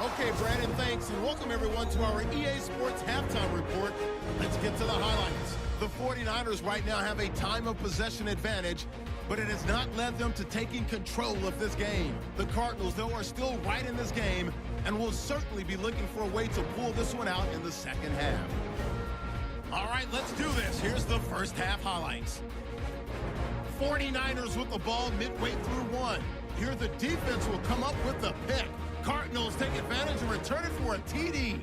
Okay, Brandon, thanks, and welcome everyone to our EA Sports Halftime Report. Let's get to the highlights. The 49ers right now have a time of possession advantage, but it has not led them to taking control of this game. The Cardinals, though, are still right in this game and will certainly be looking for a way to pull this one out in the second half. All right, let's do this. Here's the first half highlights. 49ers with the ball midway through one. Here the defense will come up with the pick. Cardinals take advantage and return it for a TD.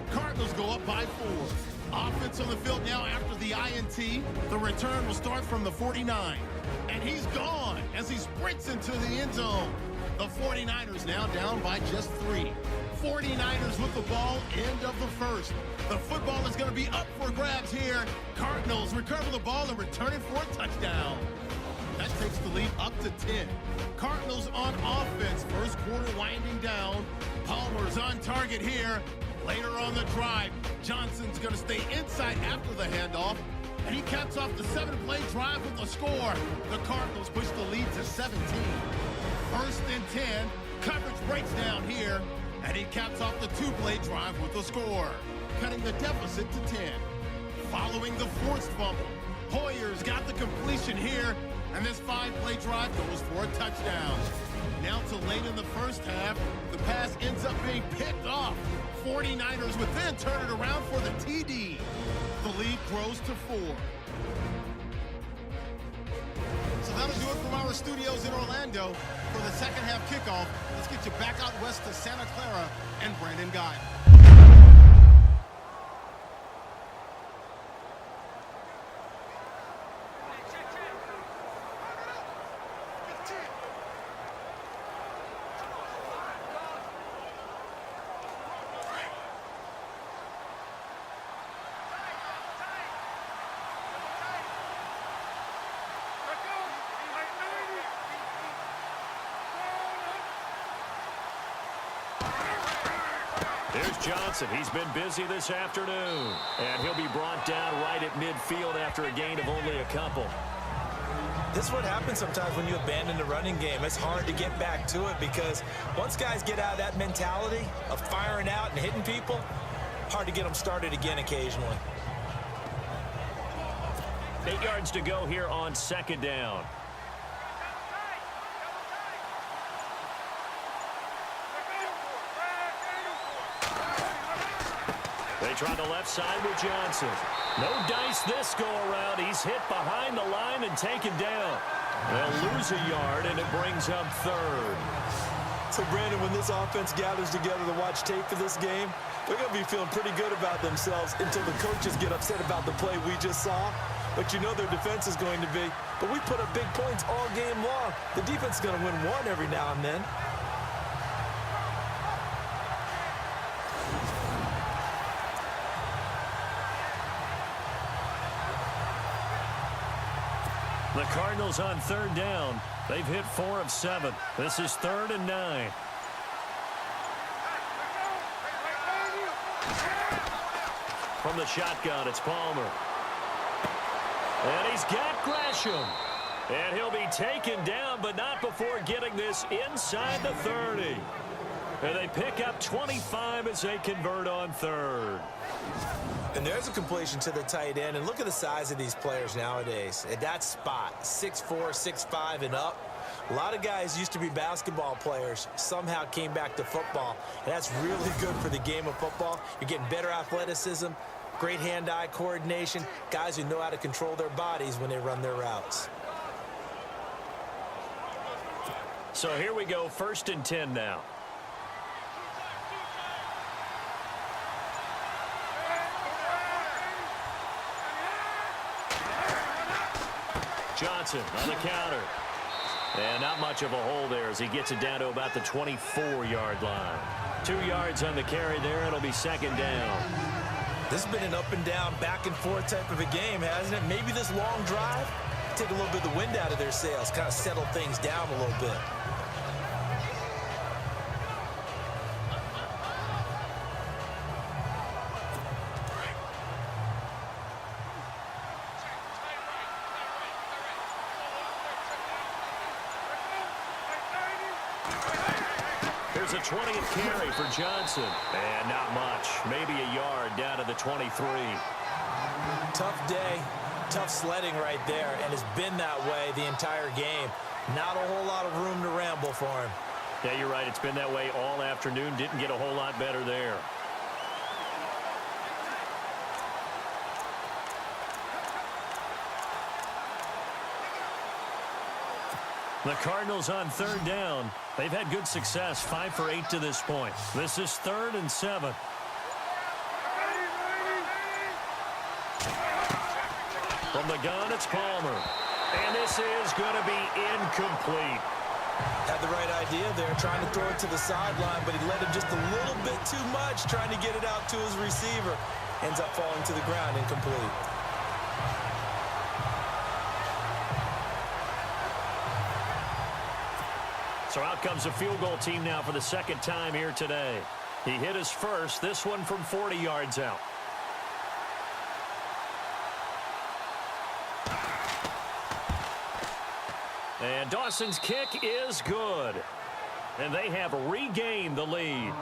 Cardinals go up by 4. Offense on the field now after the INT. The return will start from the 49. And he's gone as he sprints into the end zone. The 49ers now down by just 3. 49ers with the ball, end of the first. The football is going to be up for grabs here. Cardinals recover the ball and return it for a touchdown. That takes the lead up to 10. Cardinals on offense. First quarter winding down. Palmer's on target here. Later on the drive, Johnson's going to stay inside after the handoff. And he caps off the 7-play drive with a score. The Cardinals push the lead to 17. First and 10. Coverage breaks down here. And he caps off the 2-play drive with a score, cutting the deficit to 10. Following the forced fumble, Hoyer's got the completion here. And this 5-play drive goes for a touchdown. Now to late in the first half, the pass ends up being picked off. 49ers would then turn it around for the TD. The lead grows to 4. So that'll do it from our studios in Orlando. For the second half kickoff, let's get you back out west to Santa Clara and Brandon Guy. Here's Johnson. He's been busy this afternoon. And he'll be brought down right at midfield after a gain of only a couple. This is what happens sometimes when you abandon the running game. It's hard to get back to it because once guys get out of that mentality of firing out and hitting people, hard to get them started again occasionally. 8 yards to go here on second down. They try the left side with Johnson. No dice this go-around. He's hit behind the line and taken down. They'll lose a yard, and it brings up third. So, Brandon, when this offense gathers together to watch tape for this game, they're going to be feeling pretty good about themselves until the coaches get upset about the play we just saw. But you know their defense is going to be. But we put up big points all game long. The defense is going to win one every now and then. The Cardinals on third down. They've hit 4 of 7. This is 3rd and 9. From the shotgun, it's Palmer. And he's got Gresham. And he'll be taken down, but not before getting this inside the 30. And they pick up 25 as they convert on third. And there's a completion to the tight end. And look at the size of these players nowadays. At that spot, 6'4", 6'5", and up. A lot of guys used to be basketball players, somehow came back to football. And that's really good for the game of football. You're getting better athleticism, great hand-eye coordination, guys who know how to control their bodies when they run their routes. So here we go, 1st and 10 now. Johnson on the counter. And not much of a hole there as he gets it down to about the 24-yard line. 2 yards on the carry there. It'll be 2nd down. This has been an up and down, back and forth type of a game, hasn't it? Maybe this long drive, take a little bit of the wind out of their sails, kind of settle things down a little bit. was a 20th carry for Johnson. And not much. Maybe a yard down to the 23. Tough day, tough sledding right there, and it's been that way the entire game. Not a whole lot of room to ramble for him. Yeah, you're right. It's been that way all afternoon. Didn't get a whole lot better there. The Cardinals on third down. They've had good success, 5 for 8 to this point. This is 3rd and 7. From the gun, it's Palmer. And this is going to be incomplete. Had the right idea there, trying to throw it to the sideline, but he led him just a little bit too much, trying to get it out to his receiver. Ends up falling to the ground, incomplete. So out comes a field goal team now for the second time here today. He hit his first, this one from 40 yards out. And Dawson's kick is good. And they have regained the lead.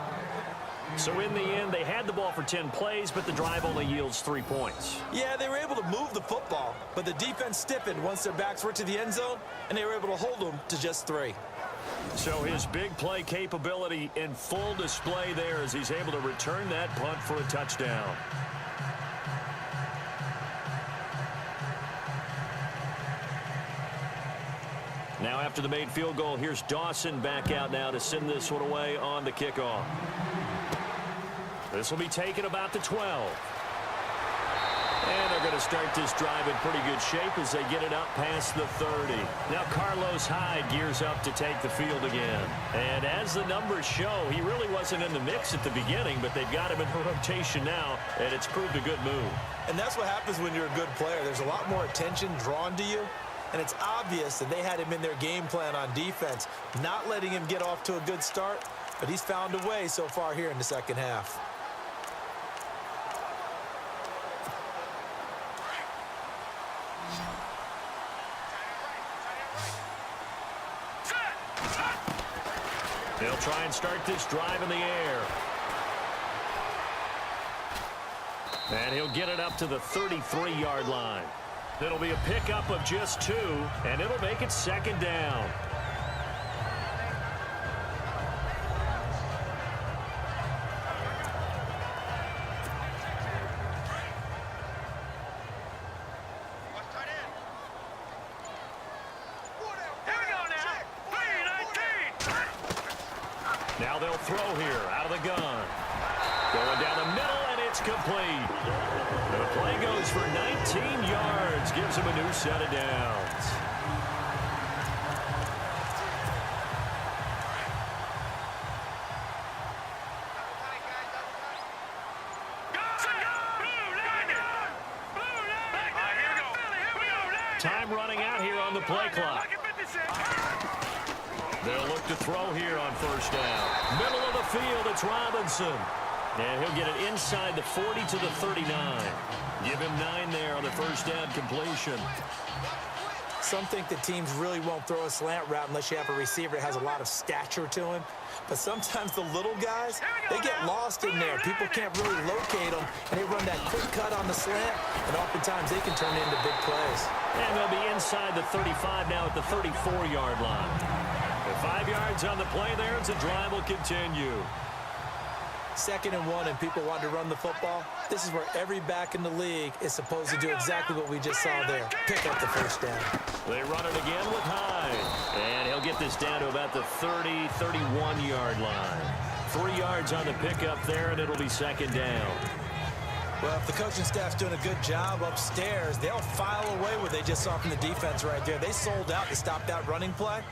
So in the end, they had the ball for 10 plays, but the drive only yields 3 points. Yeah, they were able to move the football, but the defense stiffened once their backs were to the end zone, and they were able to hold them to just 3. So his big play capability in full display there as he's able to return that punt for a touchdown. Now after the made field goal, here's Dawson back out now to send this one away on the kickoff. This will be taken about the 12. And they're going to start this drive in pretty good shape as they get it up past the 30. Now Carlos Hyde gears up to take the field again. And as the numbers show, he really wasn't in the mix at the beginning, but they've got him in rotation now, and it's proved a good move. And that's what happens when you're a good player. There's a lot more attention drawn to you, and it's obvious that they had him in their game plan on defense, not letting him get off to a good start, but he's found a way so far here in the second half. They'll try and start this drive in the air. And he'll get it up to the 33-yard line. It'll be a pickup of just 2, and it'll make it second down. Now they'll throw here out of the gun. Going down the middle, and it's complete. The play goes for 19 yards, gives him a new set of downs. Time running out here on the play clock. They'll look to throw here on first down. Middle of the field, it's Robinson. And he'll get it inside the 40 to the 39. Give him 9 there on the first down completion. Some think that teams really won't throw a slant route unless you have a receiver that has a lot of stature to him. But sometimes the little guys, they get lost in there. People can't really locate them, and they run that quick cut on the slant, and oftentimes they can turn into big plays. And they'll be inside the 35 now at the 34-yard line. 5 yards on the play there as the drive will continue. 2nd and 1, and people want to run the football. This is where every back in the league is supposed to do exactly what we just saw there. Pick up the first down. They run it again with Hyde. And he'll get this down to about the 30, 31-yard line. 3 yards on the pickup there, and it'll be second down. Well, if the coaching staff's doing a good job upstairs, they'll file away what they just saw from the defense right there. They sold out to stop that running play.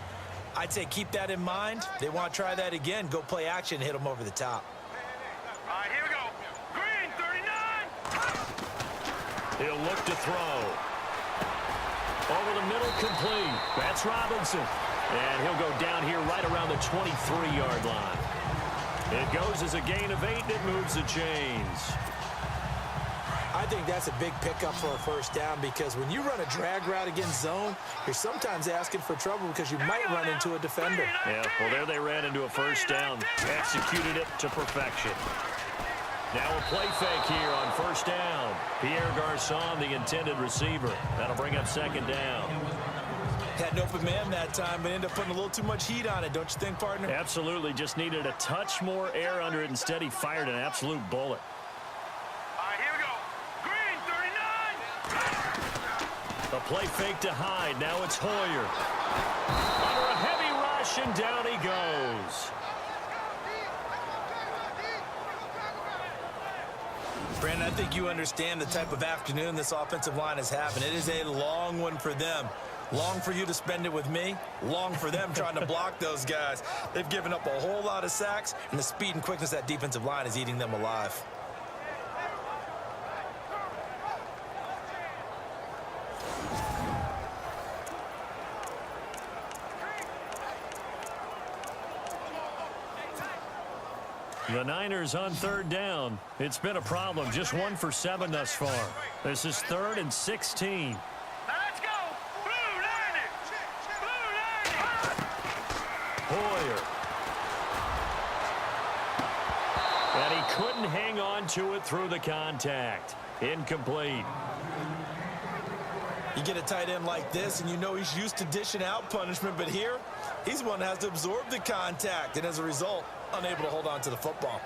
I'd say keep that in mind. They want to try that again. Go play action, hit them over the top. All right, here we go. Green, 39. He'll look to throw. Over the middle, complete. That's Robinson. And he'll go down here right around the 23-yard line. It goes as a gain of 8, and it moves the chains. I think that's a big pickup for a first down because when you run a drag route against zone, you're sometimes asking for trouble because you might run into a defender. Yeah, well, there they ran into a first down, executed it to perfection. Now a play fake here on first down. Pierre Garçon, the intended receiver. That'll bring up second down. Had an open man that time, but ended up putting a little too much heat on it, don't you think, partner? Absolutely, just needed a touch more air under it. Instead, he fired an absolute bullet. All right, here we go. Green, 39. A play fake to Hyde. Now it's Hoyer. Under a heavy rush, and down he goes. Brandon, I think you understand the type of afternoon this offensive line is having. It is a long one for them. Long for you to spend it with me. Long for them trying to block those guys. They've given up a whole lot of sacks, and the speed and quickness of that defensive line is eating them alive. The Niners on third down. It's been a problem. Just 1 for 7 thus far. This is 3rd and 16. Now let's go. Blue line it. Blue line it. Hoyer. And he couldn't hang on to it through the contact. Incomplete. You get a tight end like this, and you know he's used to dishing out punishment, but here, he's the one that has to absorb the contact, and as a result, unable to hold on to the football.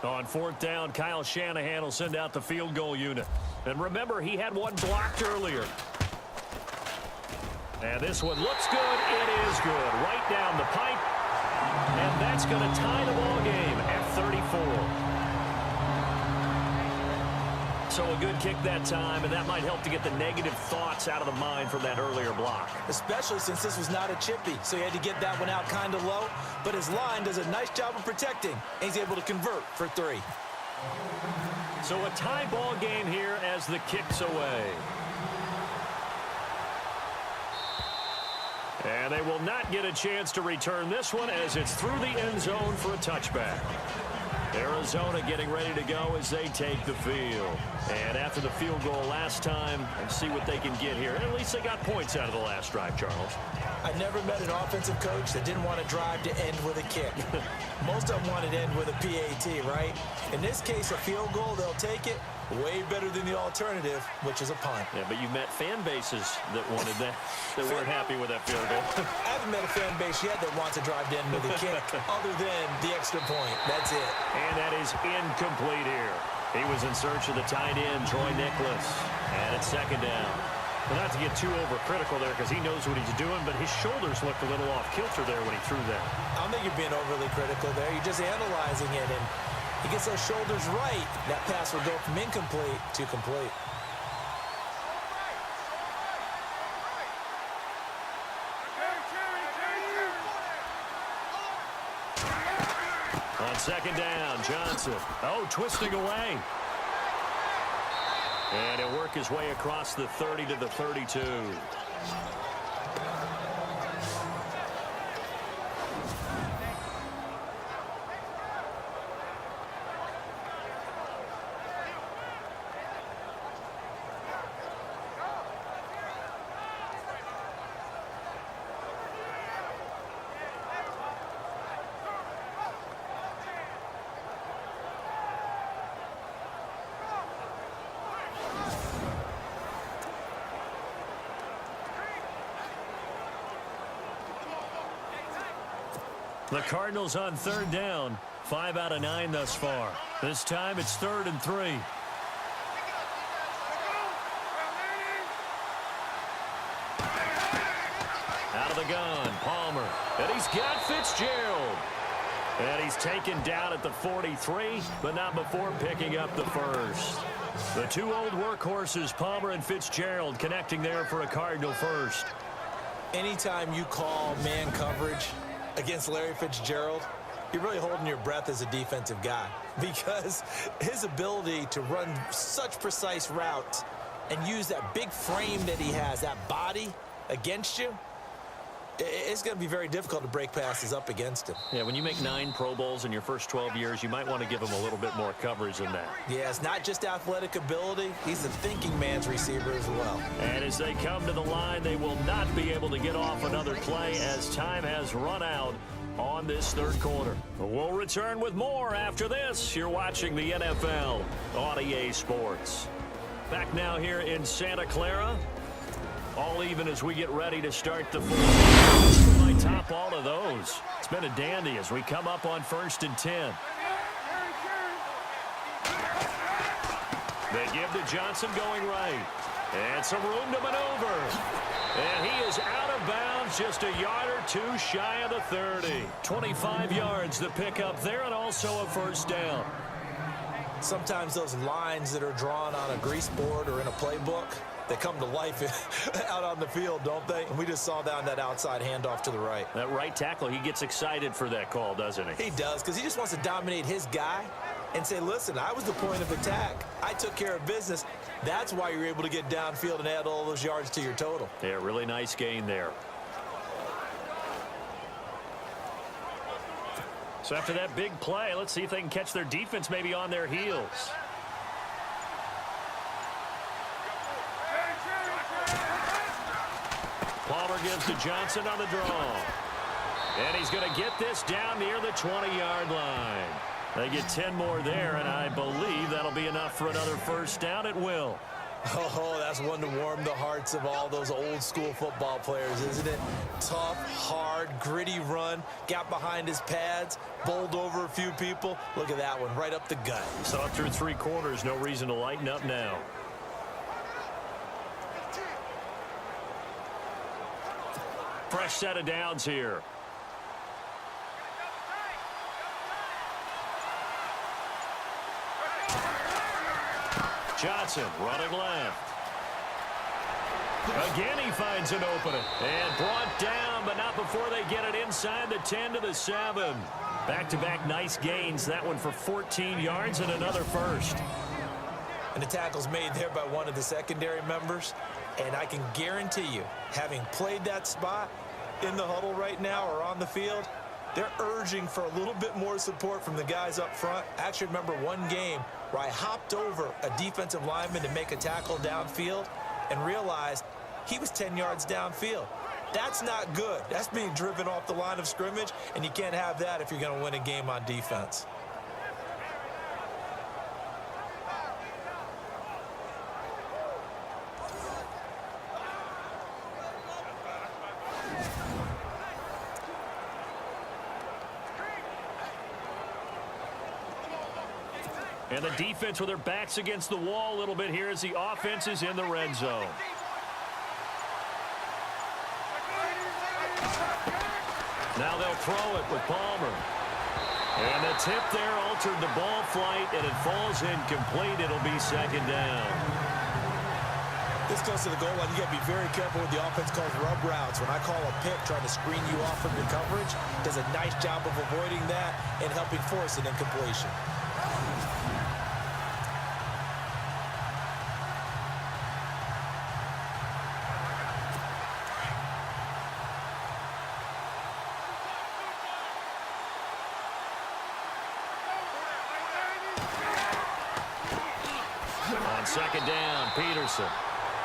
On 4th down, Kyle Shanahan will send out the field goal unit. And remember, he had one blocked earlier. And this one looks good. It is good. Right down the pipe. And that's going to tie the ball game at 34. So a good kick that time, and that might help to get the negative thoughts out of the mind from that earlier block. Especially since this was not a chippy, so he had to get that one out kind of low. But his line does a nice job of protecting, and he's able to convert for 3. So a tie ball game here as the kick's away. And they will not get a chance to return this one as it's through the end zone for a touchback. Arizona getting ready to go as they take the field. And after the field goal last time, let's see what they can get here. At least they got points out of the last drive, Charles. I never met an offensive coach that didn't want to drive to end with a kick. Most of them wanted to end with a PAT, right? In this case, a field goal, they'll take it. Way better than the alternative, which is a punt. Yeah, but you met fan bases that wanted that, that weren't happy with that field goal. I haven't met a fan base yet that wants to drive to end with a kick other than the extra point. That's it. And that is incomplete here. He was in search of the tight end, Troy Nicholas. And it's second down. Well, not to get too overcritical there because he knows what he's doing, but his shoulders looked a little off kilter there when he threw that. I don't think you're being overly critical there. You're just analyzing it, and he gets those shoulders right. That pass will go from incomplete to complete. On second down, Johnson. Oh, twisting away. And he'll work his way across the 30 to the 32. The Cardinals on third down. 5 out of 9 thus far. This time it's 3rd and 3. Out of the gun, Palmer. And he's got Fitzgerald. And he's taken down at the 43, but not before picking up the first. The two old workhorses, Palmer and Fitzgerald, connecting there for a Cardinal first. Anytime you call man coverage against Larry Fitzgerald, you're really holding your breath as a defensive guy because his ability to run such precise routes and use that big frame that he has, that body against you, it's going to be very difficult to break passes up against him. Yeah, when you make 9 Pro Bowls in your first 12 years, you might want to give him a little bit more coverage than that. Yeah, it's not just athletic ability. He's a thinking man's receiver as well. And as they come to the line, they will not be able to get off another play as time has run out on this third quarter. We'll return with more after this. You're watching the NFL on EA Sports. Back now here in Santa Clara. All even as we get ready to start the fourth. Might top all of those. It's been a dandy as we come up on 1st and 10. They give to Johnson going right. And some room to maneuver. And he is out of bounds, just a yard or two shy of the 30. 25 yards the pickup there, and also a first down. Sometimes those lines that are drawn on a grease board or in a playbook, they come to life out on the field, don't they? And we just saw down that outside handoff to the right. That right tackle, he gets excited for that call, doesn't he? He does, because he just wants to dominate his guy and say, listen, I was the point of attack. I took care of business. That's why you're able to get downfield and add all those yards to your total. Yeah, really nice gain there. So after that big play, let's see if they can catch their defense maybe on their heels. Palmer gives to Johnson on the draw. And he's going to get this down near the 20-yard line. They get 10 more there, and I believe that'll be enough for another first down. It will. Oh, that's one to warm the hearts of all those old-school football players, isn't it? Tough, hard, gritty run, got behind his pads, bowled over a few people. Look at that one, right up the gut. So up through 3 quarters, no reason to lighten up now. Fresh set of downs here. Johnson running left. Again, he finds an opening. And brought down, but not before they get it inside the 10 to the 7. Back-to-back nice gains. That one for 14 yards and another first. And the tackle's made there by one of the secondary members. And I can guarantee you, having played that spot in the huddle right now or on the field, they're urging for a little bit more support from the guys up front. I actually remember one game where I hopped over a defensive lineman to make a tackle downfield and realized he was 10 yards downfield. That's not good. That's being driven off the line of scrimmage, and you can't have that if you're going to win a game on defense. And the defense with their backs against the wall a little bit here as the offense is in the red zone. Now they'll throw it with Palmer. And the tip there altered the ball flight, and it falls incomplete. It'll be second down. This close to the goal line, you got to be very careful with the offense calls rub routes. When I call a pick trying to screen you off from your coverage, does a nice job of avoiding that and helping force an incompletion. On second down, Peterson.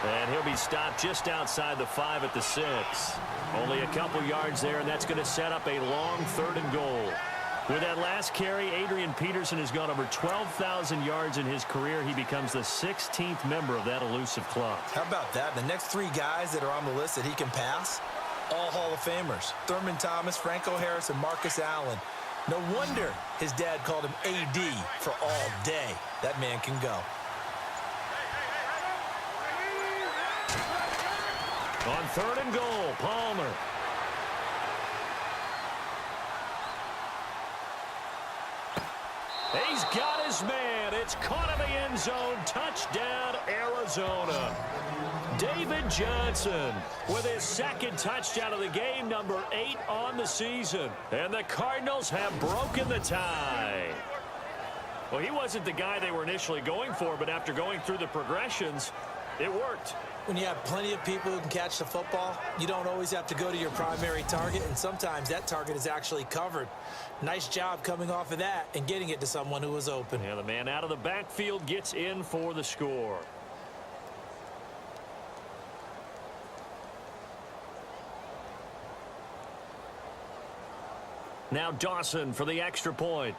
And he'll be stopped just outside the 5 at the 6. Only a couple yards there, and that's going to set up a long 3rd and goal. With that last carry, Adrian Peterson has gone over 12,000 yards in his career. He becomes the 16th member of that elusive club. How about that? The next 3 guys that are on the list that he can pass, all Hall of Famers. Thurman Thomas, Franco Harris, and Marcus Allen. No wonder his dad called him AD for all day. That man can go. On 3rd and goal, Palmer. He's got his man. It's caught in the end zone. Touchdown, Arizona. David Johnson with his 2nd touchdown of the game, number 8 on the season. And the Cardinals have broken the tie. Well, he wasn't the guy they were initially going for, but after going through the progressions, It worked. When you have plenty of people who can catch the football, you don't always have to go to your primary target, and sometimes that target is actually covered. Nice job coming off of that and getting it to someone who was open. Yeah, the man out of the backfield gets in for the score. Now Dawson for the extra point.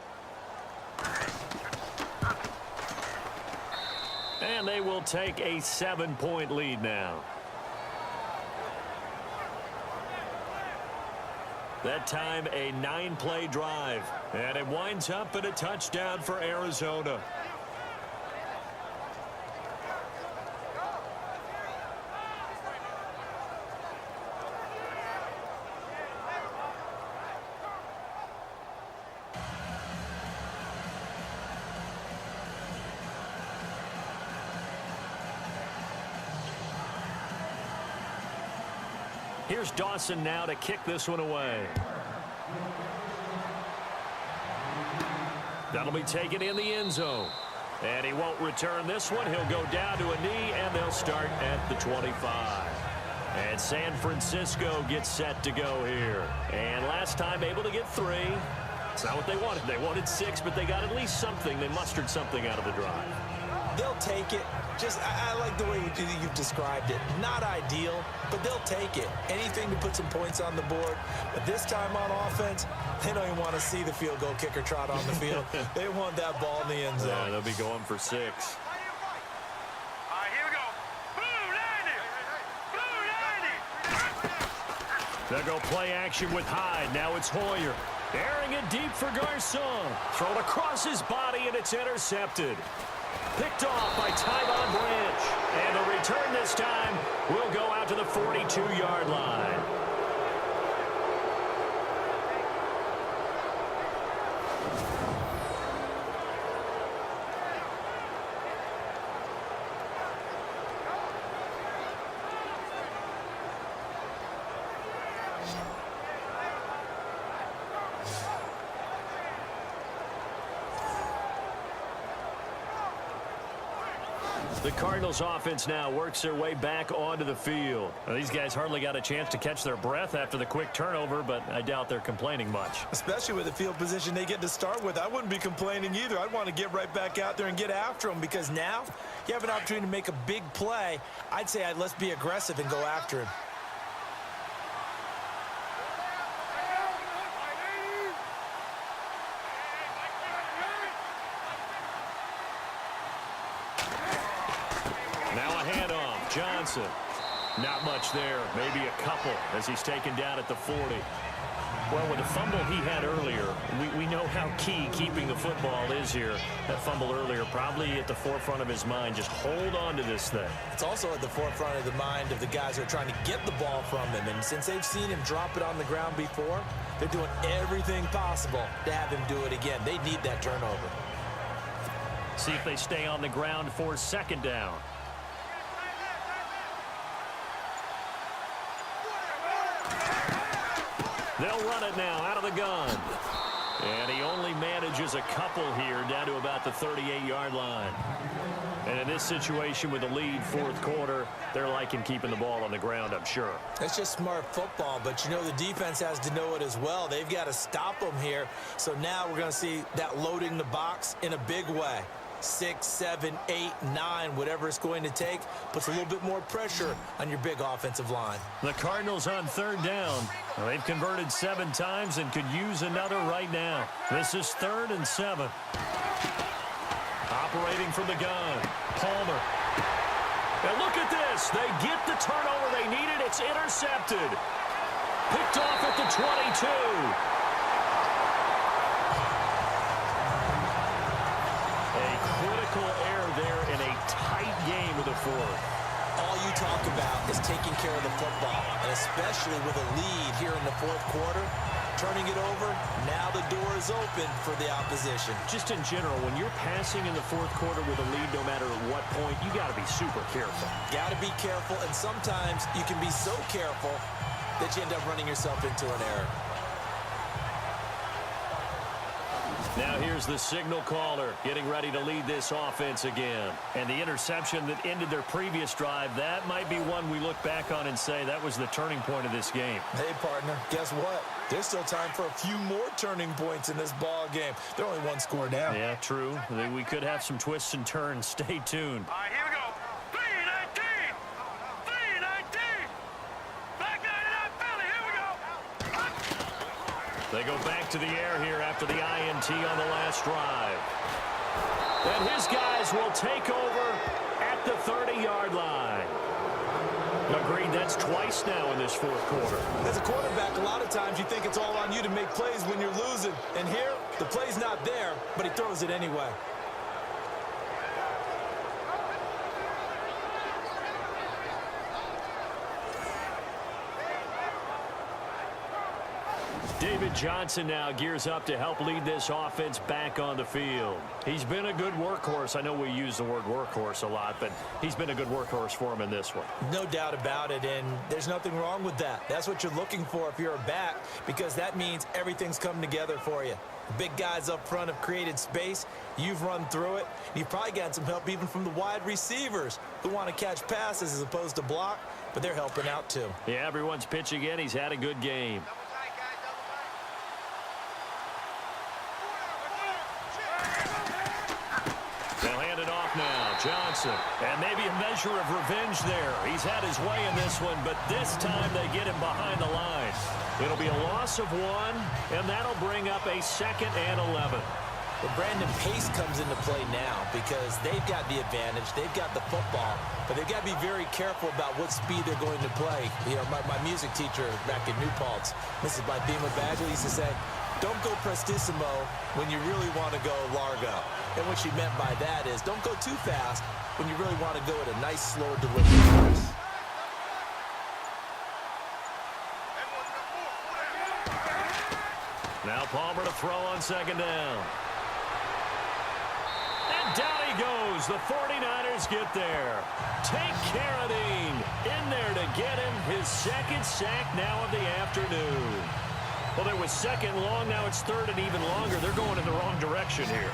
And they will take a 7-point lead now. That time a 9-play drive. And it winds up in a touchdown for Arizona. Here's Dawson now to kick this one away. That'll be taken in the end zone. And he won't return this one. He'll go down to a knee, and they'll start at the 25. And San Francisco gets set to go here. And last time able to get 3. It's not what they wanted. They wanted 6, but they got at least something. They mustered something out of the drive. They'll take it. I like the way you've described it. Not ideal, but they'll take it. Anything to put some points on the board. But this time on offense, they don't even want to see the field goal kicker trot on the field. They want that ball in the end zone. Yeah, they'll be going for 6. All right, here we go. Blue 90. They'll go play action with Hyde. Now it's Hoyer. Airing it deep for Garcon. Thrown across his body, and it's intercepted. Picked off by Tyvon Branch. And the return this time will go out to the 42-yard line. The Cardinals offense now works their way back onto the field. Now, these guys hardly got a chance to catch their breath after the quick turnover, but I doubt they're complaining much. Especially with the field position they get to start with. I wouldn't be complaining either. I'd want to get right back out there and get after them, because now you have an opportunity to make a big play. I'd say let's be aggressive and go after him. Now a handoff. Johnson. Not much there. Maybe a couple as he's taken down at the 40. Well, with the fumble he had earlier, we know how key keeping the football is here. That fumble earlier probably at the forefront of his mind. Just hold on to this thing. It's also at the forefront of the mind of the guys who are trying to get the ball from him. And since they've seen him drop it on the ground before, they're doing everything possible to have him do it again. They need that turnover. See if they stay on the ground for second down. They'll run it now out of the gun. And he only manages a couple here down to about the 38-yard line. And in this situation with the lead fourth quarter, they're liking keeping the ball on the ground, I'm sure. It's just smart football, but you know the defense has to know it as well. They've got to stop them here. So now we're going to see that loading the box in a big way. 6, 7, 8, 9, whatever it's going to take, puts a little bit more pressure on your big offensive line. The Cardinals on third down. Well, they've converted 7 times and could use another right now. This is 3rd and 7. Operating from the gun, Palmer. And look at this. They get the turnover they needed. It's intercepted. Picked off at the 22. Error there in a tight game of the fourth. All you talk about is taking care of the football, and especially with a lead here in the fourth quarter, turning it over, now the door is open for the opposition. Just in general, when you're passing in the fourth quarter with a lead, no matter at what point, you got to be super careful. Got to be careful, and sometimes you can be so careful that you end up running yourself into an error. Now here's the signal caller getting ready to lead this offense again. And the interception that ended their previous drive, that might be one we look back on and say that was the turning point of this game. Hey, partner, guess what? There's still time for a few more turning points in this ball game. They're only one score down. Yeah, true. We could have some twists and turns. Stay tuned. All right, here we go. 319. 319. Back 99 Philly. Here we go. They go back to the air here after the INT on the last drive. And his guys will take over at the 30-yard line. Agreed, that's twice now in this fourth quarter. As a quarterback, a lot of times you think it's all on you to make plays when you're losing. And here, the play's not there, but he throws it anyway. David Johnson now gears up to help lead this offense back on the field. He's been a good workhorse. I know we use the word workhorse a lot, but he's been a good workhorse for him in this one. No doubt about it, and there's nothing wrong with that. That's what you're looking for if you're a back, because that means everything's come together for you. The big guys up front have created space. You've run through it. You've probably gotten some help even from the wide receivers who want to catch passes as opposed to block, but they're helping out too. Yeah, everyone's pitching in. He's had a good game. They'll hand it off now. Johnson. And maybe a measure of revenge there. He's had his way in this one, but this time they get him behind the line. It'll be a loss of 1, and that'll bring up a 2nd and 11. But Brandon, pace comes into play now because they've got the advantage. They've got the football, but they've got to be very careful about what speed they're going to play. You know, my music teacher back in New Paltz, Mrs. Bima Badgley, used to say, don't go prestissimo when you really want to go largo. And what she meant by that is don't go too fast when you really want to go at a nice, slow delivery pace. Now Palmer to throw on 2nd down. And down he goes. The 49ers get there. Take Carradine in there to get him his 2nd sack now of the afternoon. Well, there was 2nd long. Now it's 3rd and even longer. They're going in the wrong direction here.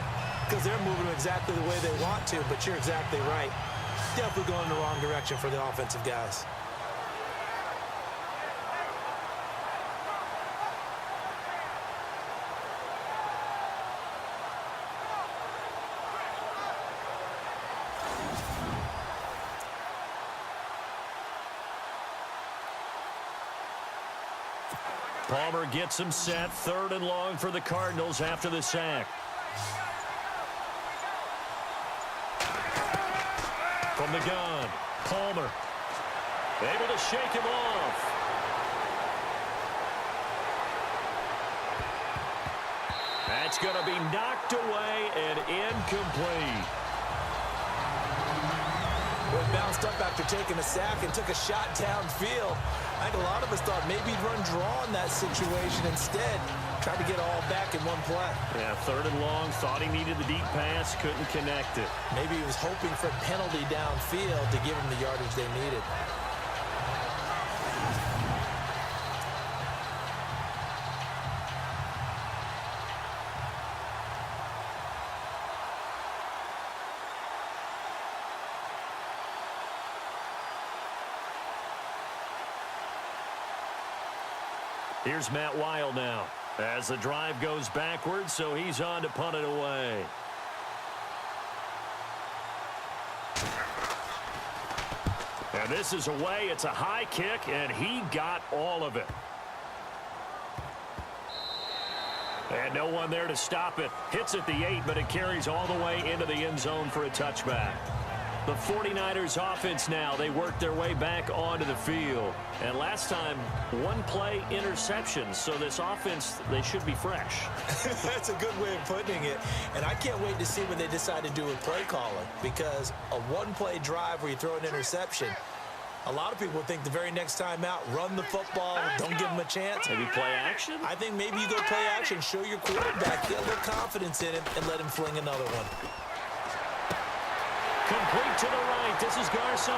Because they're moving exactly the way they want to, but you're exactly right. Definitely going in the wrong direction for the offensive guys. Palmer gets him set. 3rd and long for the Cardinals after the sack. From the gun, Palmer able to shake him off. That's going to be knocked away and incomplete. Well, bounced up after taking a sack and took a shot downfield. I think a lot of us thought maybe he'd run draw in that situation. Instead, tried to get all back in one play. Yeah, 3rd and long. Thought he needed the deep pass. Couldn't connect it. Maybe he was hoping for a penalty downfield to give him the yardage they needed. Here's Matt Weil now as the drive goes backwards, so he's on to punt it away. And this is away. It's a high kick, and he got all of it. And no one there to stop it. Hits at the 8, but it carries all the way into the end zone for a touchback. The 49ers offense now, they work their way back onto the field. And last time, 1-play interception. So this offense, they should be fresh. That's a good way of putting it. And I can't wait to see what they decide to do with play calling. Because a 1-play drive where you throw an interception, a lot of people think the very next time out, run the football, don't give them a chance. Maybe play action? I think maybe you go play action, show your quarterback, get a little confidence in him, and let him fling another one. Complete to the right. This is Garcon.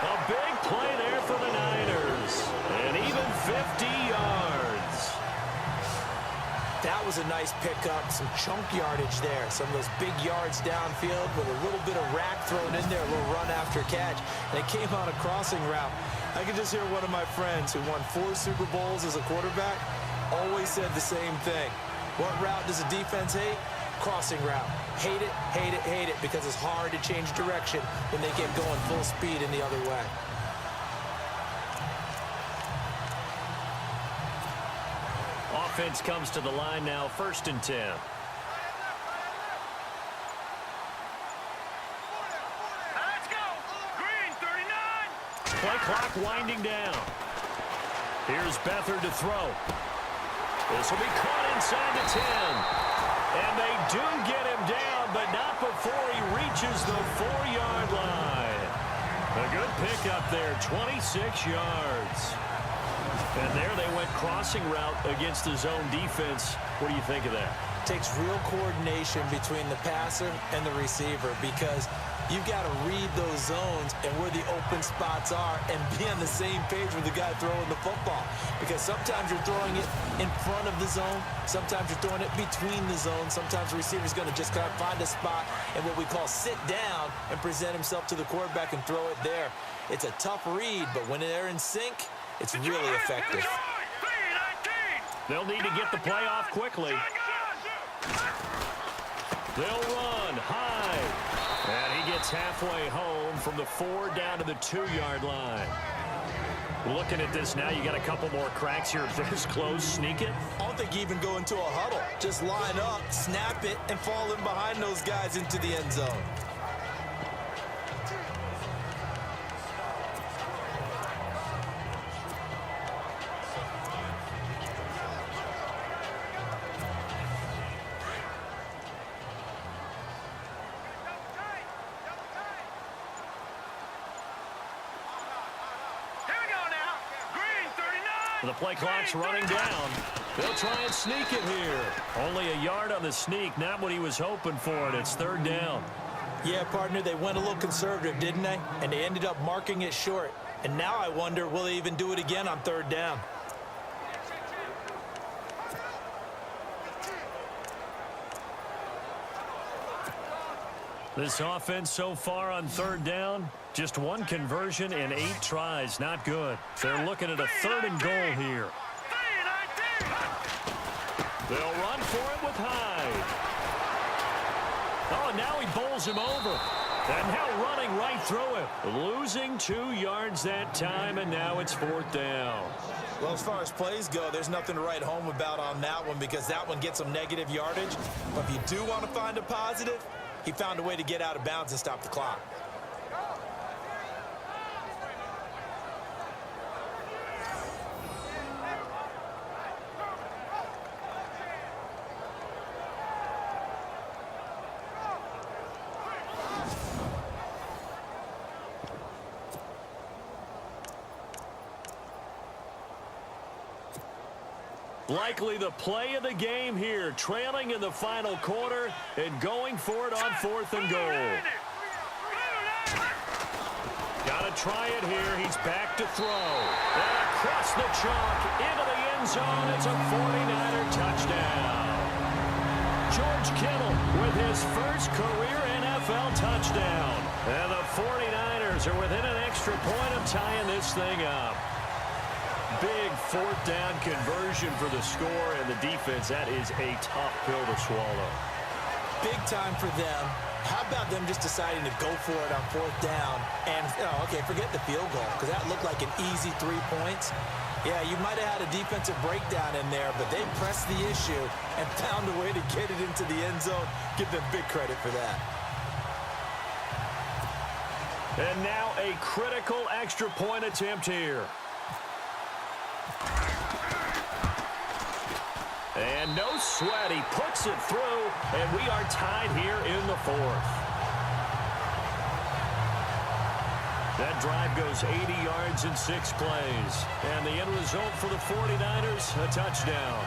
A big play there for the Niners. And even 50 yards. was a nice pickup, some chunk yardage there. Some of those big yards downfield with a little bit of rack thrown in there, a little run after catch. And it came on a crossing route. I could just hear one of my friends who won 4 Super Bowls as a quarterback always said the same thing. What route does a defense hate? Crossing route. Hate it, hate it, hate it, because it's hard to change direction when they get going full speed in the other way. Offense comes to the line now, 1st and 10. Let's go. Green, 39. Play clock winding down. Here's Beathard to throw. This will be caught inside the 10. And they do get him down, but not before he reaches the 4-yard line. A good pickup there, 26 yards. And there they went crossing route against the zone defense. What do you think of that? Takes real coordination between the passer and the receiver, because you've got to read those zones and where the open spots are and be on the same page with the guy throwing the football. Because sometimes you're throwing it in front of the zone. Sometimes you're throwing it between the zones. Sometimes the receiver's going to just kind of find a spot and what we call sit down and present himself to the quarterback and throw it there. It's a tough read, but when they're in sync, it's really effective. They'll need to get the play off quickly. They'll run high. And he gets halfway home from the 4 down to the 2-yard line. Looking at this now, you got a couple more cracks here. If this close, sneak it. I don't think you even go into a huddle. Just line up, snap it, and fall in behind those guys into the end zone. The play clock's running down. They'll try and sneak it here. Only a yard on the sneak, not what he was hoping for, and it's 3rd down. Yeah, partner, they went a little conservative, didn't they? And they ended up marking it short. And now I wonder, will they even do it again on 3rd down? This offense so far on 3rd down, just 1 conversion in 8 tries. Not good. They're looking at a 3rd and goal here. They'll run for it with Hyde. Oh, now he bowls him over. And now running right through it. Losing 2 yards that time, and now it's 4th down. Well, as far as plays go, there's nothing to write home about on that one, because that one gets some negative yardage. But if you do want to find a positive, he found a way to get out of bounds and stop the clock. Likely the play of the game here, trailing in the final quarter and going for it on 4th and goal. Got to try it here. He's back to throw. And across the chalk into the end zone. It's a 49er touchdown. George Kittle with his first career NFL touchdown. And the 49ers are within an extra point of tying this thing up. Big 4th down conversion for the score, and the defense, that is a tough pill to swallow. Big time for them. How about them just deciding to go for it on 4th down? And, okay, forget the field goal, because that looked like an easy 3 points. Yeah, you might have had a defensive breakdown in there, but they pressed the issue and found a way to get it into the end zone. Give them big credit for that. And now a critical extra point attempt here. And no sweat, he puts it through, and we are tied here in the 4th. That drive goes 80 yards in 6 plays. And the end result for the 49ers, a touchdown.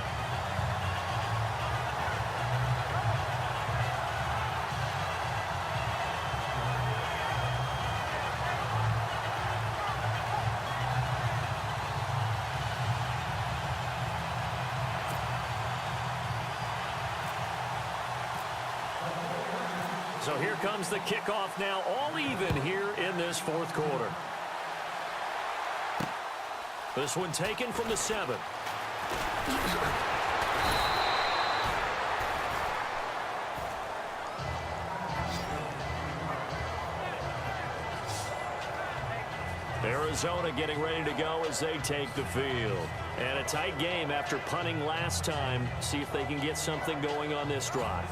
So here comes the kickoff now, all even here in this fourth quarter. This one taken from the 7. Arizona getting ready to go as they take the field. And a tight game after punting last time. See if they can get something going on this drive.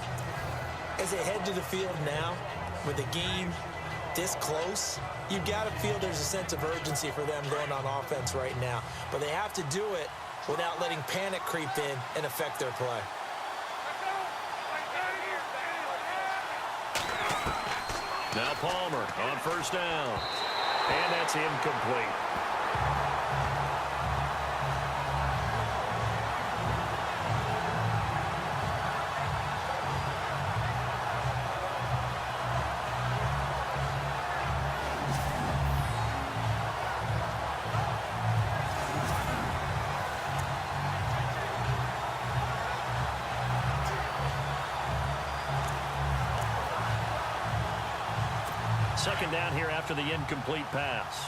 As they head to the field now, with the game this close, you've got to feel there's a sense of urgency for them going on offense right now. But they have to do it without letting panic creep in and affect their play. Now Palmer on first down. And that's incomplete. Second down here after the incomplete pass.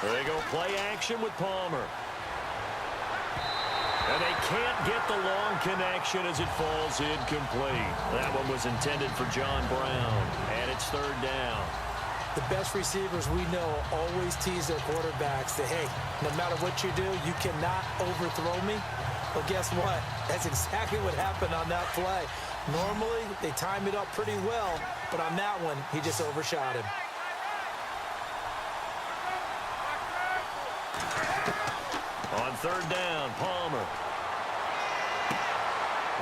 There they go, play action with Palmer. And they can't get the long connection as it falls incomplete. That one was intended for John Brown, and it's third down. The best receivers we know always tease their quarterbacks that, hey, no matter what you do, you cannot overthrow me. Well, guess what? That's exactly what happened on that play. Normally, they time it up pretty well, but on that one, he just overshot him. On third down, Palmer.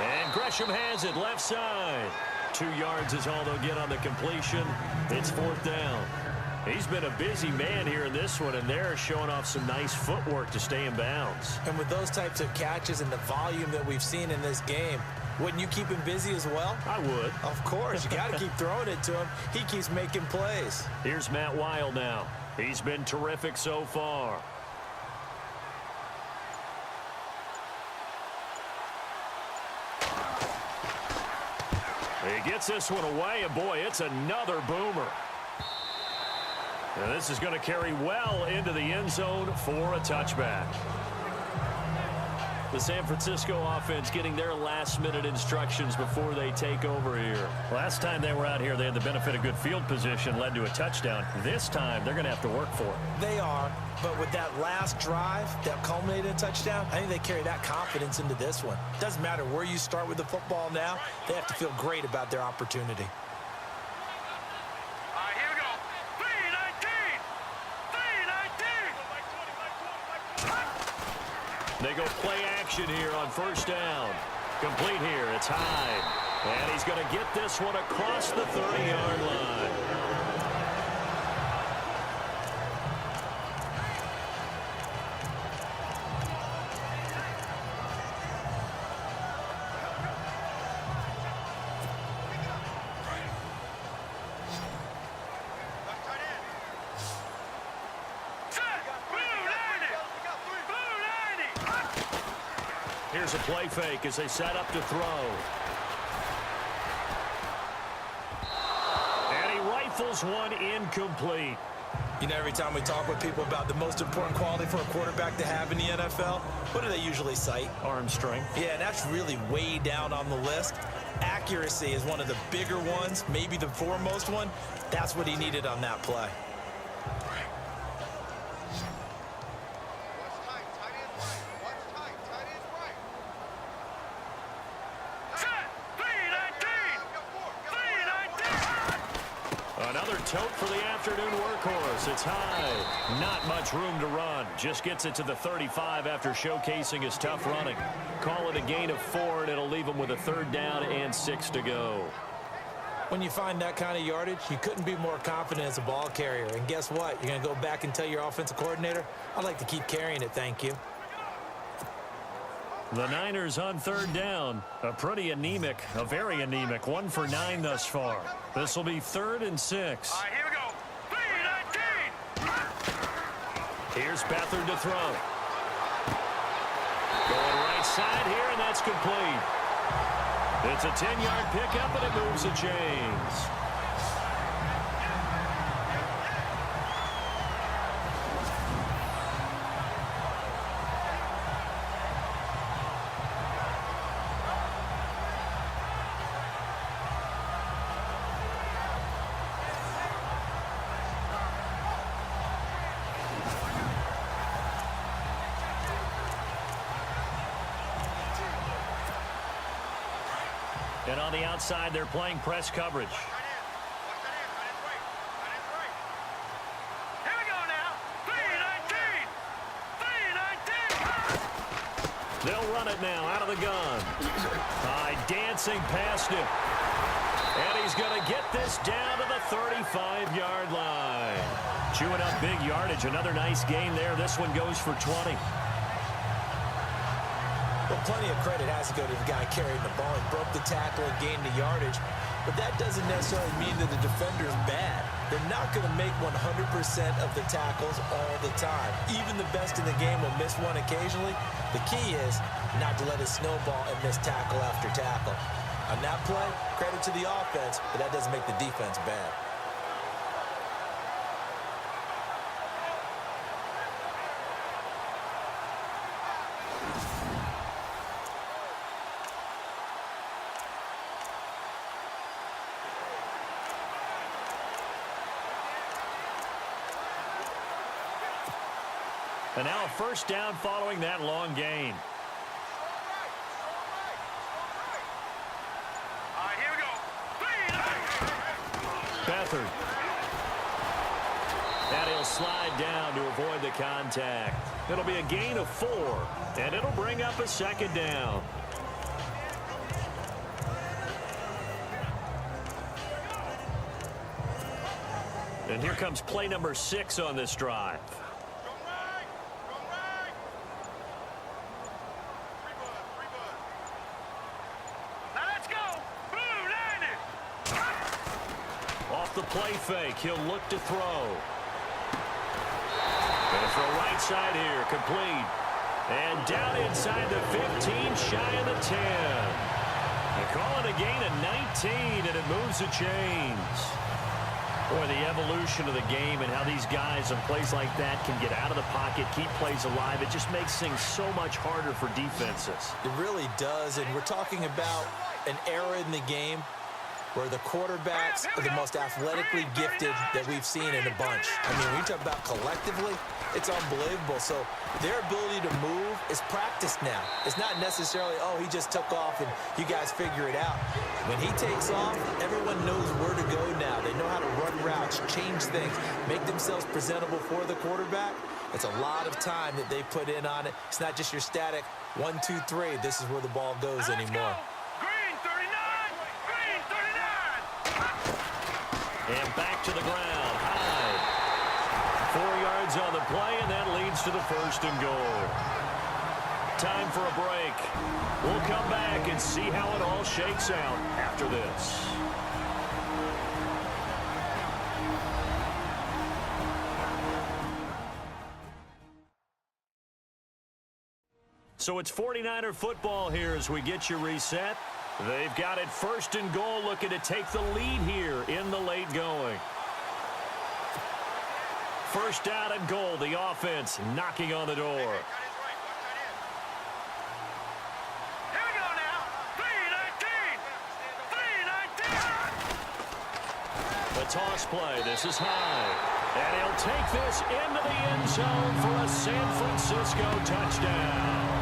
And Gresham has it left side. 2 yards is all they'll get on the completion. It's fourth down. He's been a busy man here in this one, and they're showing off some nice footwork to stay in bounds. And with those types of catches and the volume that we've seen in this game, wouldn't you keep him busy as well? I would. Of course. You got to keep throwing it to him. He keeps making plays. Here's Matt Weil now. He's been terrific so far. He gets this one away, and boy, it's another boomer. And this is going to carry well into the end zone for a touchback. The San Francisco offense getting their last-minute instructions before they take over here. Last time they were out here, they had the benefit of good field position, led to a touchdown. This time, they're going to have to work for it. They are, but with that last drive that culminated in a touchdown, I think they carry that confidence into this one. Doesn't matter where you start with the football now, they have to feel great about their opportunity. They go play action here on first down. Complete here. It's Hyde. And he's going to get this one across the 30-yard line. Here's a play fake as they set up to throw. And he rifles one incomplete. You know, every time we talk with people about the most important quality for a quarterback to have in the NFL, what do they usually cite? Arm strength. Yeah, and that's really way down on the list. Accuracy is one of the bigger ones, maybe the foremost one. That's what he needed on that play. Tote for the afternoon workhorse. It's high. Not much room to run. Just gets it to the 35 after showcasing his tough running. Call it a gain of 4, and it'll leave him with a third down and 6 to go. When you find that kind of yardage, you couldn't be more confident as a ball carrier. And guess what? You're going to go back and tell your offensive coordinator, I'd like to keep carrying it, thank you. The Niners on third down. A very anemic 1 for 9 thus far. This will be 3rd and 6. All right, here we go. 3-19. Here's Beathard to throw. Going right side here, and that's complete. It's a 10-yard pickup, and it moves the chains. And on the outside, they're playing press coverage. Here we go now. 3-19. They'll run it now out of the gun. High dancing past him. And he's going to get this down to the 35-yard line. Chewing up big yardage. Another nice gain there. This one goes for 20. Well, plenty of credit has to go to the guy carrying the ball. He broke the tackle and gained the yardage. But that doesn't necessarily mean that the defender is bad. They're not going to make 100% of the tackles all the time. Even the best in the game will miss one occasionally. The key is not to let it snowball and miss tackle after tackle. On that play, credit to the offense, but that doesn't make the defense bad. And now a first down following that long gain. All right, here we go. Beathard. And he'll slide down to avoid the contact. It'll be a gain of 4, and it'll bring up a second down. And here comes play number 6 on this drive. The play fake. He'll look to throw. Going to throw right side here. Complete. And down inside the 15, shy of the 10. They call it a gain of 19, and it moves the chains. Boy, the evolution of the game and how these guys in plays like that can get out of the pocket, keep plays alive, it just makes things so much harder for defenses. It really does, and we're talking about an era in the game where the quarterbacks are the most athletically gifted that we've seen in a bunch. I mean, when you talk about collectively, it's unbelievable. So their ability to move is practiced now. It's not necessarily, oh, he just took off and you guys figure it out. When he takes off, everyone knows where to go now. They know how to run routes, change things, make themselves presentable for the quarterback. It's a lot of time that they put in on it. It's not just your static 1, 2, 3. This is where the ball goes anymore. And back to the ground. High. 4 yards on the play, and that leads to the 1st and goal. Time for a break. We'll come back and see how it all shakes out after this. So it's 49er football here as we get you reset. They've got it 1st and goal, looking to take the lead here in the late going. 1st down and goal, the offense knocking on the door. Here we go now. 3-19. The toss play, this is high. And he'll take this into the end zone for a San Francisco touchdown.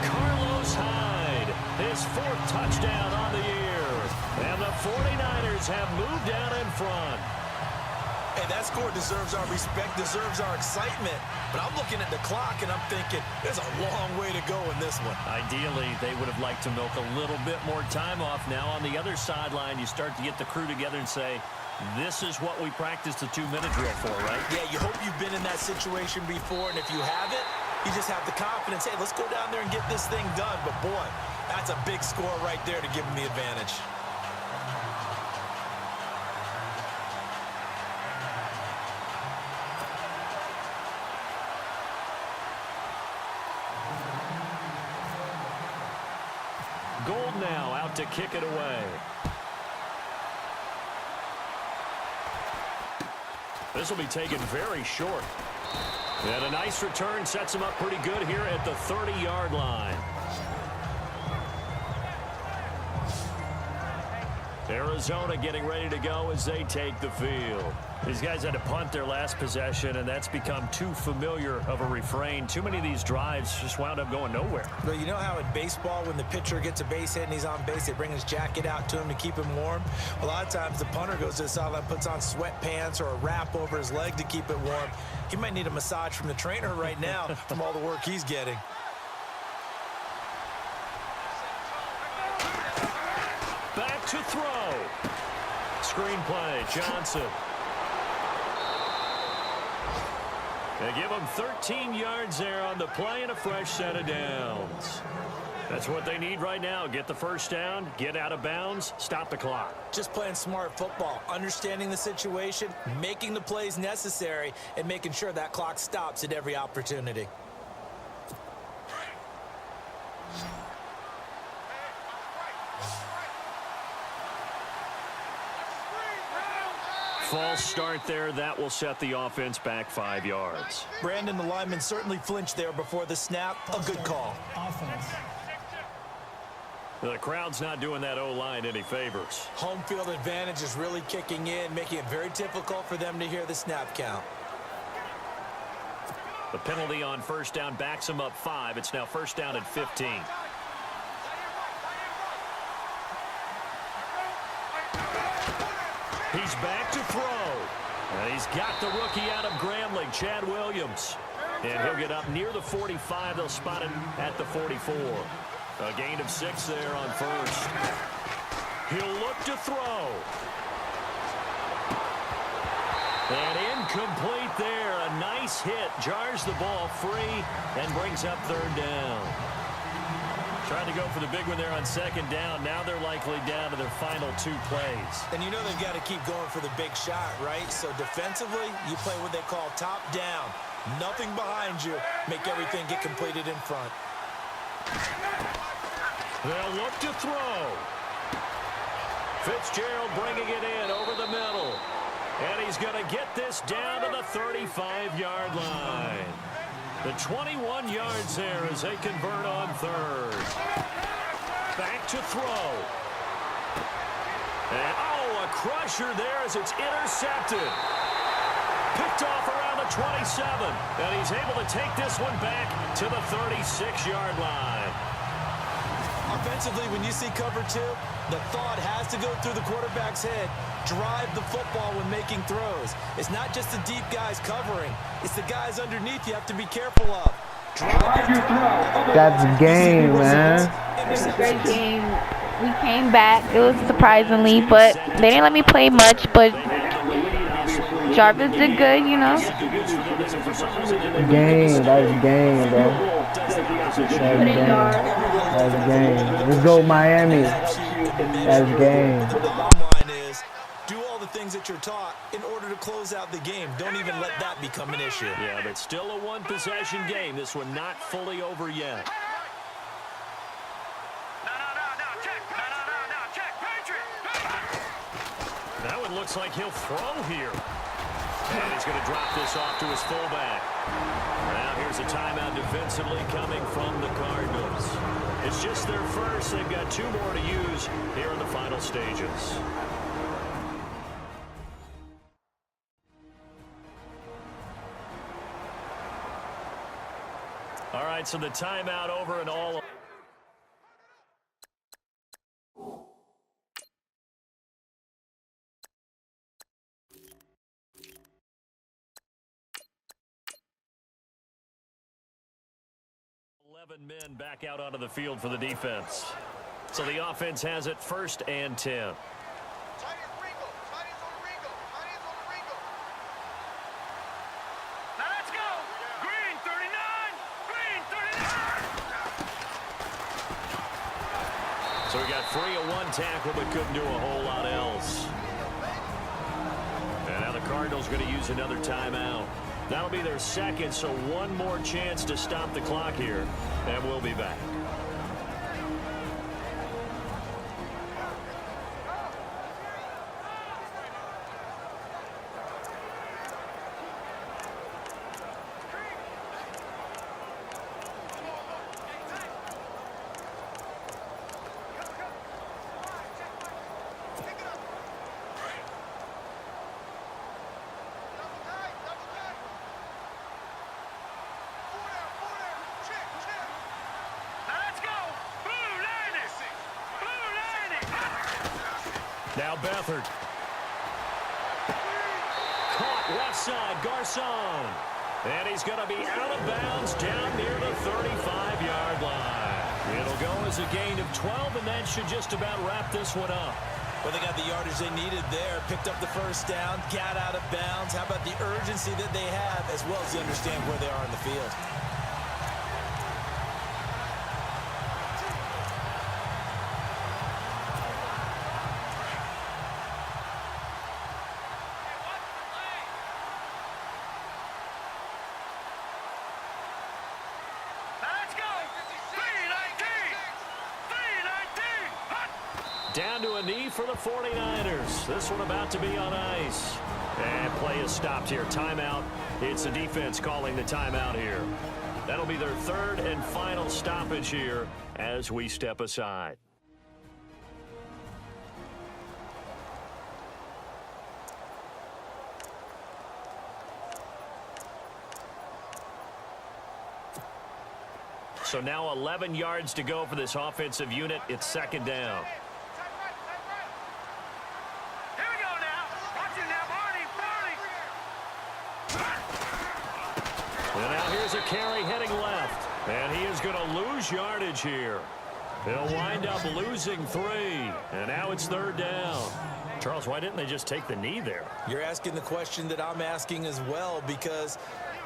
Carlos Hyde, his 4th touchdown on the year. And the 49ers have moved down in front. Hey, that score deserves our respect, deserves our excitement. But I'm looking at the clock, and I'm thinking there's a long way to go in this one. Ideally, they would have liked to milk a little bit more time off. Now, on the other sideline, you start to get the crew together and say, this is what we practiced the 2-minute drill for, right? Yeah, you hope you've been in that situation before, and if you haven't, you just have the confidence, hey, let's go down there and get this thing done. But, boy, that's a big score right there to give them the advantage. Gold now out to kick it away. This will be taken very short. And a nice return sets him up pretty good here at the 30-yard line. Arizona getting ready to go as they take the field. These guys had to punt their last possession, and that's become too familiar of a refrain. Too many of these drives just wound up going nowhere. Well, you know how in baseball, when the pitcher gets a base hit and he's on base, they bring his jacket out to him to keep him warm? A lot of times the punter goes to the sideline, puts on sweatpants or a wrap over his leg to keep it warm. He might need a massage from the trainer right now from all the work he's getting. Back to throw. Screenplay, Johnson. They give him 13 yards there on the play and a fresh set of downs. That's what they need right now. Get the first down, get out of bounds, stop the clock. Just playing smart football, understanding the situation, making the plays necessary, and making sure that clock stops at every opportunity. False start there. That will set the offense back 5 yards. Brandon, the lineman certainly flinched there before the snap. A good call. The crowd's not doing that O-line any favors. Home field advantage is really kicking in, making it very difficult for them to hear the snap count. The penalty on first down backs him up 5. It's now first down at 15. He's back to throw. And he's got the rookie out of Grambling, Chad Williams. And he'll get up near the 45. They'll spot him at the 44. A gain of 6 there on first. He'll look to throw. And incomplete there. A nice hit. Jars the ball free and brings up third down. Trying to go for the big one there on second down. Now they're likely down to their final 2 plays. And you know they've got to keep going for the big shot, right? So defensively, you play what they call top down. Nothing behind you. Make everything get completed in front. They'll look to throw. Fitzgerald bringing it in over the middle. And he's going to get this down to the 35-yard line. The 21 yards there as they convert on third. Back to throw. And, a crusher there as it's intercepted. Picked off around the 27. And he's able to take this one back to the 36-yard line. Offensively, when you see cover 2, the thought has to go through the quarterback's head. Drive the football when making throws. It's not just the deep guys covering. It's the guys underneath you have to be careful of. That's game, man. It was a great game. We came back. It was surprisingly, but they didn't let me play much, but Jarvis did good, you know. Game, that's game, bro. That's game. Let's go Miami. That's game. The bottom line is, do all the things that you're taught in order to close out the game. Don't even let that become an issue. Yeah, but still a one-possession game. This one not fully over yet. That one looks like he'll throw here. And he's going to drop this off to his fullback. Now here's a timeout defensively coming from the Cardinals. It's just their first. They've got 2 more to use here in the final stages. All right, so the timeout over and all. Men back out onto the field for the defense. So the offense has it first and 10. Now let's go. Green 39. Green 39. So we got 3 of 1 tackle, but couldn't do a whole lot else. And now the Cardinals going to use another timeout. That'll be their second, so 1 more chance to stop the clock here. And we'll be back. Now Beathard. Caught left side, Garcon. And he's going to be out of bounds down near the 35-yard line. It'll go as a gain of 12, and that should just about wrap this one up. Well, they got the yardage they needed there, picked up the first down, got out of bounds. How about the urgency that they have, as well as they understand where they are in the field? Down to a knee for the 49ers. This one about to be on ice. And play is stopped here. Timeout. It's the defense calling the timeout here. That'll be their third and final stoppage here as we step aside. So now 11 yards to go for this offensive unit. It's second down. And now here's a carry heading left. And he is going to lose yardage here. He'll wind up losing 3. And now it's third down. Charles, why didn't they just take the knee there? You're asking the question that I'm asking as well, because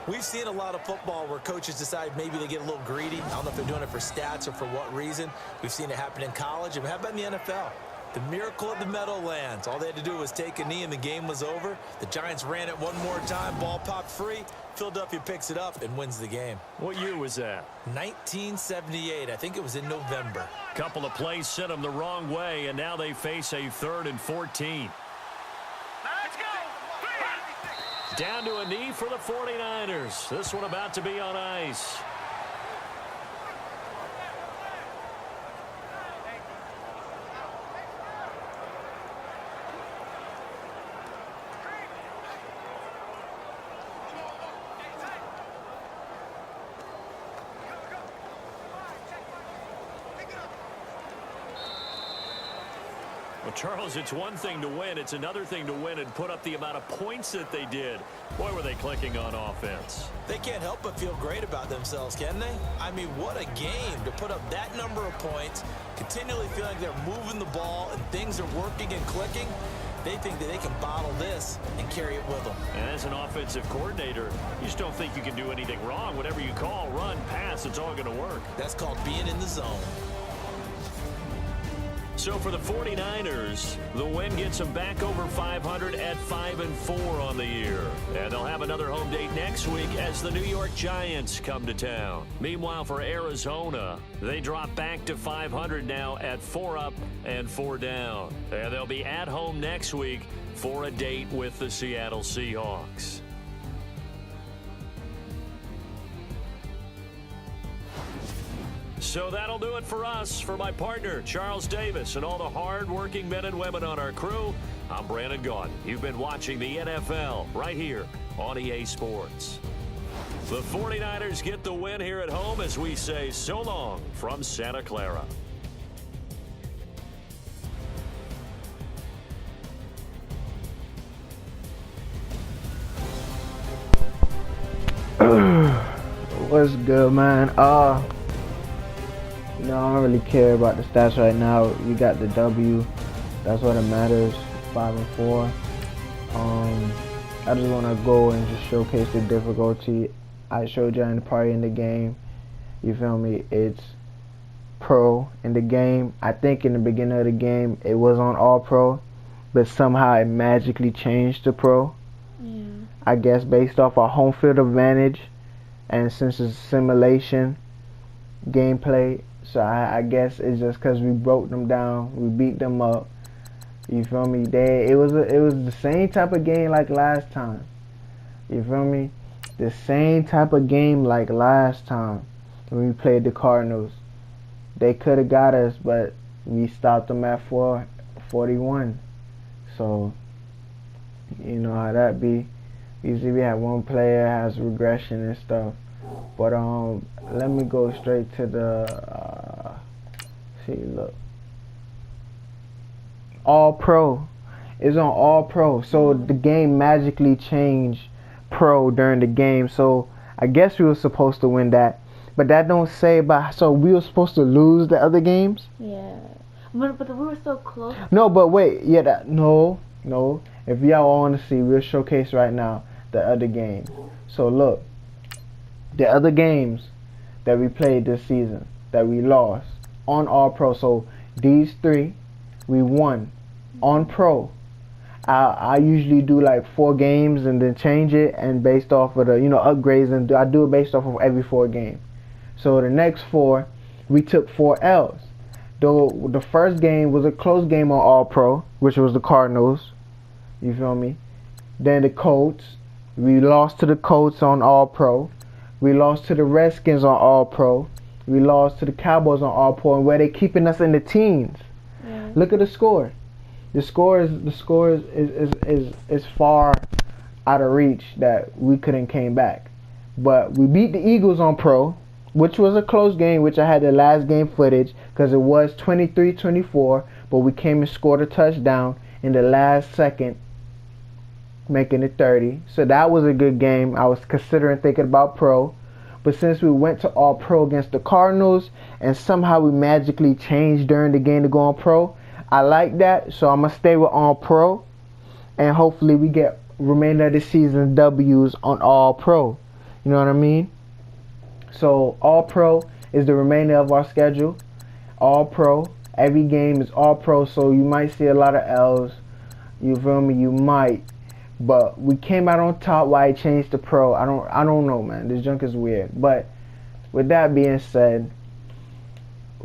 we've seen a lot of football where coaches decide maybe they get a little greedy. I don't know if they're doing it for stats or for what reason. We've seen it happen in college. And how about in the NFL? The miracle of the Meadowlands. All they had to do was take a knee and the game was over. The Giants ran it one more time. Ball popped free. Philadelphia picks it up and wins the game. What year was that? 1978. I think it was in November. Couple of plays sent them the wrong way, and now they face a 3rd and 14. Let's go! Down to a knee for the 49ers. This one about to be on ice. Well, Charles, it's one thing to win. It's another thing to win and put up the amount of points that they did. Boy, were they clicking on offense. They can't help but feel great about themselves, can they? I mean, what a game to put up that number of points, continually feel like they're moving the ball and things are working and clicking. They think that they can bottle this and carry it with them. And as an offensive coordinator, you just don't think you can do anything wrong. Whatever you call, run, pass, it's all going to work. That's called being in the zone. So for the 49ers, the win gets them back over 500 at 5-4 on the year. And they'll have another home date next week as the New York Giants come to town. Meanwhile, for Arizona, they drop back to 500 now at 4 up and 4 down. And they'll be at home next week for a date with the Seattle Seahawks. So that'll do it for us. For my partner, Charles Davis, and all the hard-working men and women on our crew, I'm Brandon Gaudin. You've been watching the NFL right here on EA Sports. The 49ers get the win here at home as we say so long from Santa Clara. What's good, man? You know, I don't really care about the stats right now. We got the W. That's what it matters. 5-4. I just want to go and just showcase the difficulty. I showed you in the party in the game. You feel me? It's pro in the game. I think in the beginning of the game it was on all pro, but somehow it magically changed to pro. Yeah. I guess based off our home field advantage, and since it's simulation gameplay. So I guess it's just because we broke them down, we beat them up. You feel me? It was the same type of game like last time. You feel me? The same type of game like last time when we played the Cardinals. They could have got us, but we stopped them at 41. So you know how that be. Usually we have one player has regression and stuff. But let me go straight to the see, look. All Pro. It's on All Pro. So the game magically changed Pro during the game. So I guess we were supposed to win that. But that don't say about. So we were supposed to lose the other games? Yeah. But we were so close. No, but wait. Yeah, no. If y'all want to see, we'll showcase right now the other game. So look. The other games that we played this season that we lost on All Pro. So these 3 we won on Pro. I usually do like 4 games and then change it, and based off of the upgrades, and I do it based off of every 4 games. So the next 4 we took 4 L's. Though the first game was a close game on All Pro, which was the Cardinals. You feel me? Then the Colts, we lost to the Colts on All Pro. We lost to the Redskins on All Pro. We lost to the Cowboys on All Pro, and where they keeping us in the teens. Yeah. Look at the score. The score is far out of reach that we couldn't came back. But we beat the Eagles on Pro, which was a close game, which I had the last game footage because it was 23-24, but we came and scored a touchdown in the last second, making it 30. So that was a good game. I was considering thinking about Pro, but since we went to All Pro against the Cardinals and somehow we magically changed during the game to go on Pro, I like that. So I'm gonna stay with All Pro, and hopefully we get remainder of the season W's on All Pro. You know what I mean? So All Pro is the remainder of our schedule. All Pro. Every game is All Pro, so you might see a lot of L's. You feel me? You might. But we came out on top. Why I changed to Pro, I don't know, man. This junk is weird. But with that being said,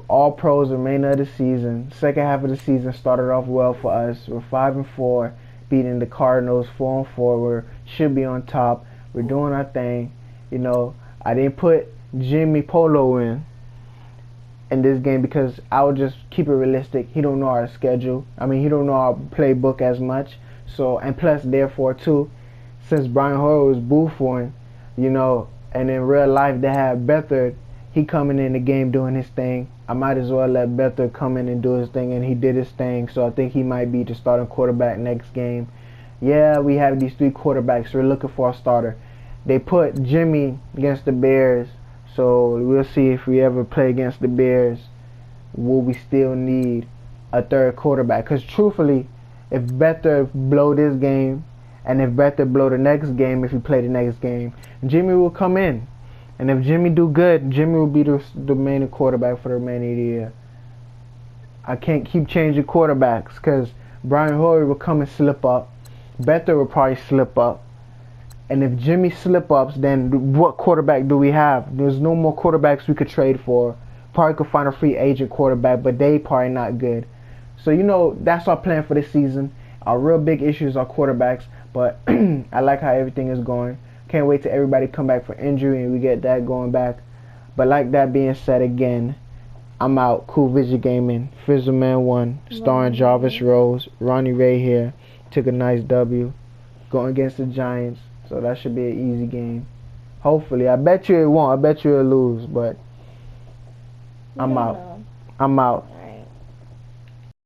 All Pros remainder of the season. Second half of the season started off well for us. We're 5-4, beating the Cardinals 4-4. We should be on top. We're doing our thing. You know, I didn't put Jimmy Polo in this game because I would just keep it realistic. He don't know our schedule. I mean, he don't know our playbook as much. So, and plus, therefore, too, since Brian Hoyer was booffing, you know, and in real life they had Beathard, he coming in the game doing his thing. I might as well let Beathard come in and do his thing, and he did his thing. So I think he might be the starting quarterback next game. Yeah, we have these 3 quarterbacks. We're looking for a starter. They put Jimmy against the Bears, so we'll see if we ever play against the Bears. Will we still need a third quarterback? Because truthfully, if Beathard blow this game, and if Beathard blow the next game, if we play the next game, Jimmy will come in. And if Jimmy do good, Jimmy will be the main quarterback for the remainder of the year. I can't keep changing quarterbacks because Brian Hoyer will come and slip up. Beathard will probably slip up. And if Jimmy slip-ups, then what quarterback do we have? There's no more quarterbacks we could trade for. Probably could find a free agent quarterback, but they probably not good. So, you know, that's our plan for this season. Our real big issues are quarterbacks, but I like how everything is going. Can't wait till everybody come back for injury and we get that going back. But like that being said again, I'm out. Cool Vision Gaming, Fizzleman 1, starring Jarvis Rose. Ronnie Ray here. Took a nice W. Going against the Giants. So that should be an easy game. Hopefully. I bet you it won't. I bet you it'll lose, but I'm out. I'm out.